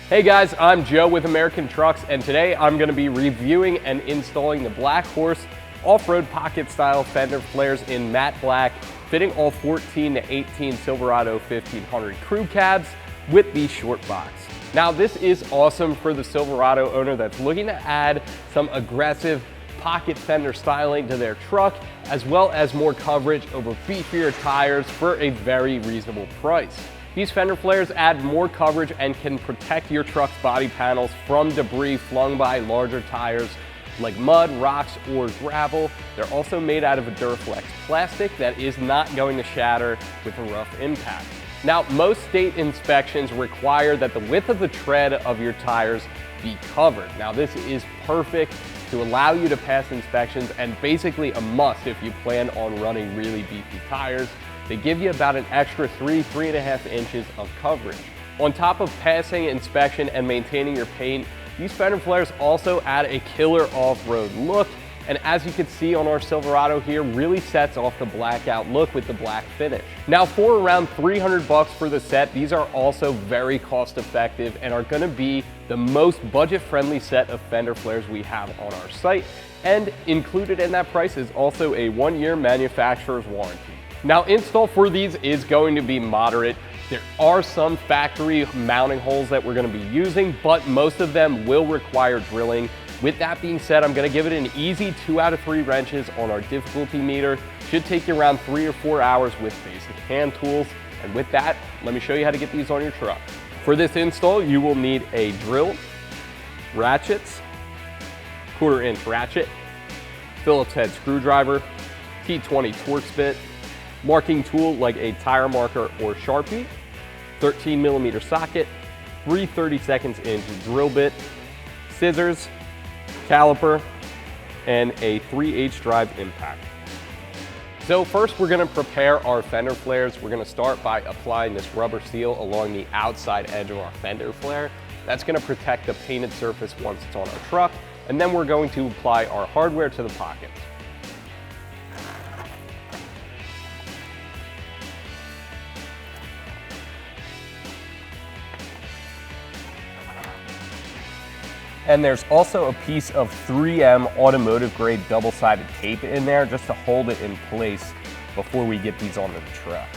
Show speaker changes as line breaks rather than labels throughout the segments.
Hey guys, I'm Joe with American Trucks, and today I'm going to be reviewing and installing the Black Horse off-road pocket style fender flares in matte black, fitting all 14 to 18 Silverado 1500 crew cabs with the short box. Now this is awesome for the Silverado owner that's looking to add some aggressive pocket fender styling to their truck, as well as more coverage over beefier tires for a very reasonable price. These fender flares add more coverage and can protect your truck's body panels from debris flung by larger tires like mud, rocks, or gravel. They're also made out of a Duraflex plastic that is not going to shatter with a rough impact. Now, most state inspections require that the width of the tread of your tires be covered. Now, this is perfect to allow you to pass inspections and basically a must if you plan on running really beefy tires. They give you about an extra 3.5 inches of coverage. On top of passing inspection and maintaining your paint, these fender flares also add a killer off-road look, and as you can see on our Silverado here, really sets off the blackout look with the black finish. Now for around $300 for the set, these are also very cost effective and are gonna be the most budget-friendly set of fender flares we have on our site, and included in that price is also a 1-year manufacturer's warranty. Now, install for these is going to be moderate. There are some factory mounting holes that we're going to be using, but most of them will require drilling. With that being said, I'm going to give it an easy 2 out of 3 wrenches on our difficulty meter. Should take you around 3 or 4 hours with basic hand tools. And with that, let me show you how to get these on your truck. For this install, you will need a drill, ratchets, 1/4 inch ratchet, Phillips head screwdriver, T20 Torx bit, marking tool like a tire marker or Sharpie, 13mm socket, 3 32 inch drill bit, scissors, caliper, and a 3/8 drive impact. So first we're going to prepare our fender flares. We're going to start by applying this rubber seal along the outside edge of our fender flare. That's going to protect the painted surface once it's on our truck, and then we're going to apply our hardware to the pockets. And there's also a piece of 3M automotive grade double-sided tape in there just to hold it in place before we get these onto the truck.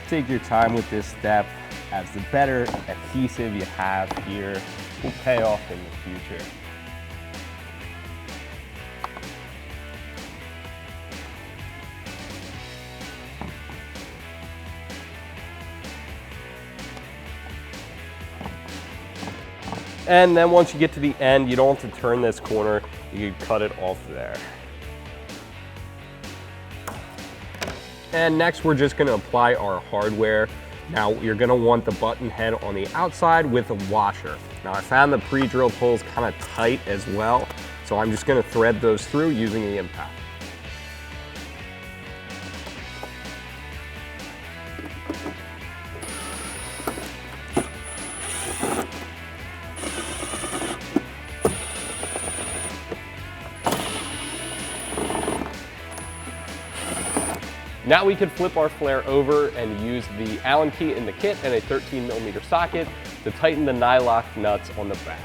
Take your time with this step, as the better adhesive you have here will pay off in the future. And then once you get to the end, you don't have to turn this corner, you can cut it off there. And next we're just gonna apply our hardware. Now you're gonna want the button head on the outside with a washer. Now I found the pre-drill holes kind of tight as well, so I'm just gonna thread those through using the impact. Now we can flip our flare over and use the Allen key in the kit and a 13mm socket to tighten the nylock nuts on the back.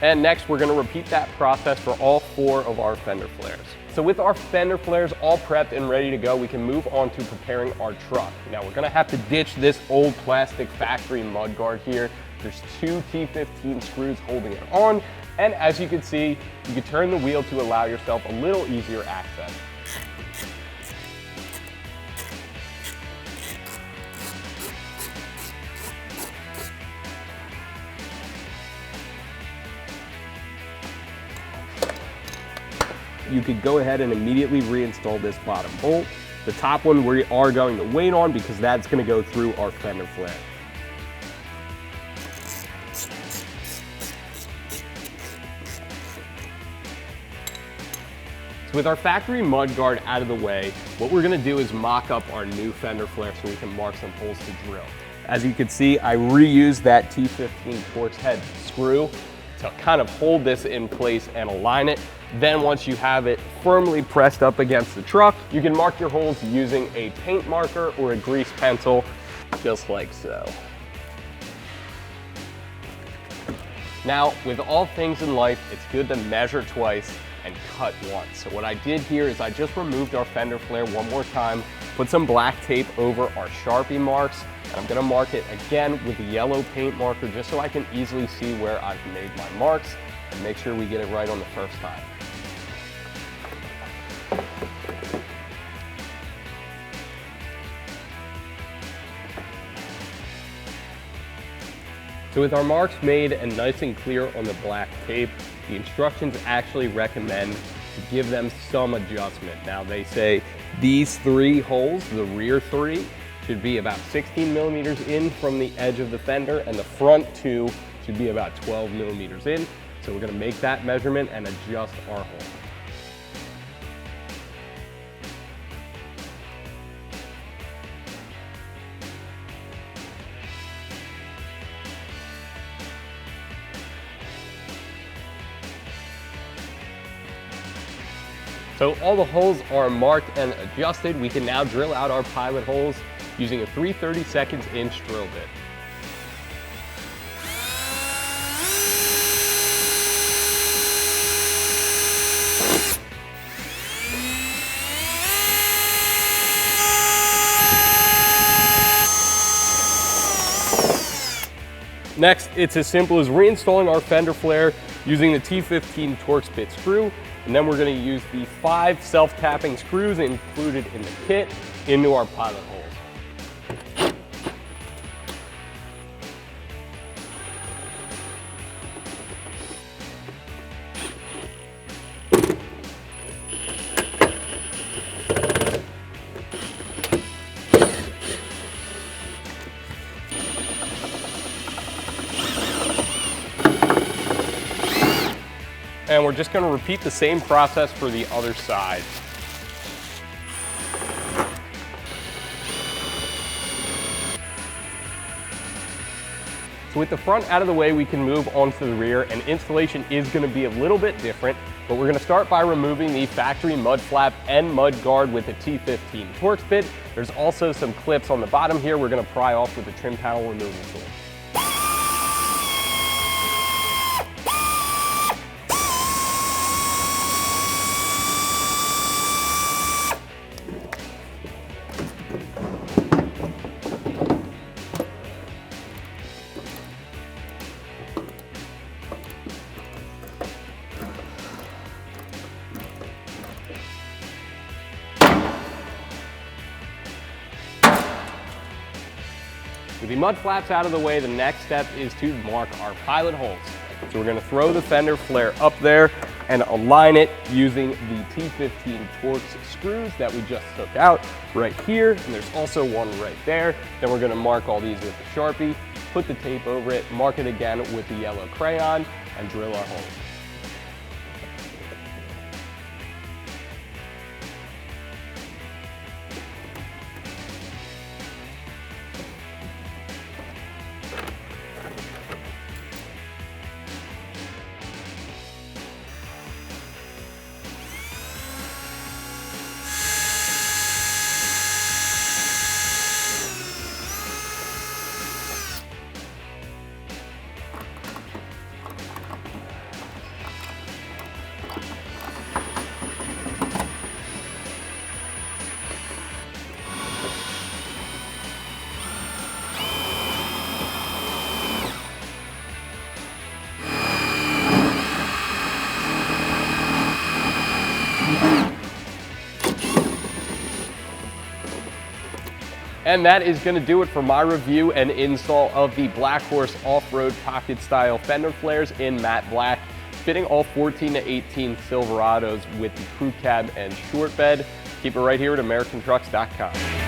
And next we're going to repeat that process for all 4 of our fender flares. So with our fender flares all prepped and ready to go, we can move on to preparing our truck. Now we're going to have to ditch this old plastic factory mud guard here. There's 2 T15 screws holding it on, and as you can see, you can turn the wheel to allow yourself a little easier access. You could go ahead and immediately reinstall this bottom bolt. The top one we are going to wait on because that's going to go through our fender flare. So with our factory mud guard out of the way, what we're gonna do is mock up our new fender flare so we can mark some holes to drill. As you can see, I reused that T15 Torx head screw to kind of hold this in place and align it. Then once you have it firmly pressed up against the truck, you can mark your holes using a paint marker or a grease pencil, just like so. Now, with all things in life, it's good to measure twice and cut once. So what I did here is I just removed our fender flare one more time, put some black tape over our Sharpie marks, and I'm gonna mark it again with the yellow paint marker just so I can easily see where I've made my marks and make sure we get it right on the first time. So with our marks made and nice and clear on the black tape, the instructions actually recommend to give them some adjustment. Now they say these 3 holes, the rear 3, should be about 16 millimeters in from the edge of the fender, and the front 2 should be about 12 millimeters in. So we're gonna make that measurement and adjust our hole. So all the holes are marked and adjusted. We can now drill out our pilot holes using a 3/32 inch drill bit. Next, it's as simple as reinstalling our fender flare using the T15 Torx bit screw, and then we're going to use the 5 self-tapping screws included in the kit into our pilot holes. And we're just going to repeat the same process for the other side. So with the front out of the way, we can move onto the rear, and installation is going to be a little bit different, but we're going to start by removing the factory mud flap and mud guard with the T15 Torx bit. There's also some clips on the bottom here we're going to pry off with the trim panel removal tool. With the mud flaps out of the way, the next step is to mark our pilot holes. So we're going to throw the fender flare up there and align it using the T15 Torx screws that we just took out right here, and there's also one right there. Then we're going to mark all these with the Sharpie, put the tape over it, mark it again with the yellow crayon, and drill our holes. And that is going to do it for my review and install of the Black Horse off-road pocket style fender flares in matte black, fitting all 14 to 18 Silverados with the crew cab and short bed. Keep it right here at AmericanTrucks.com.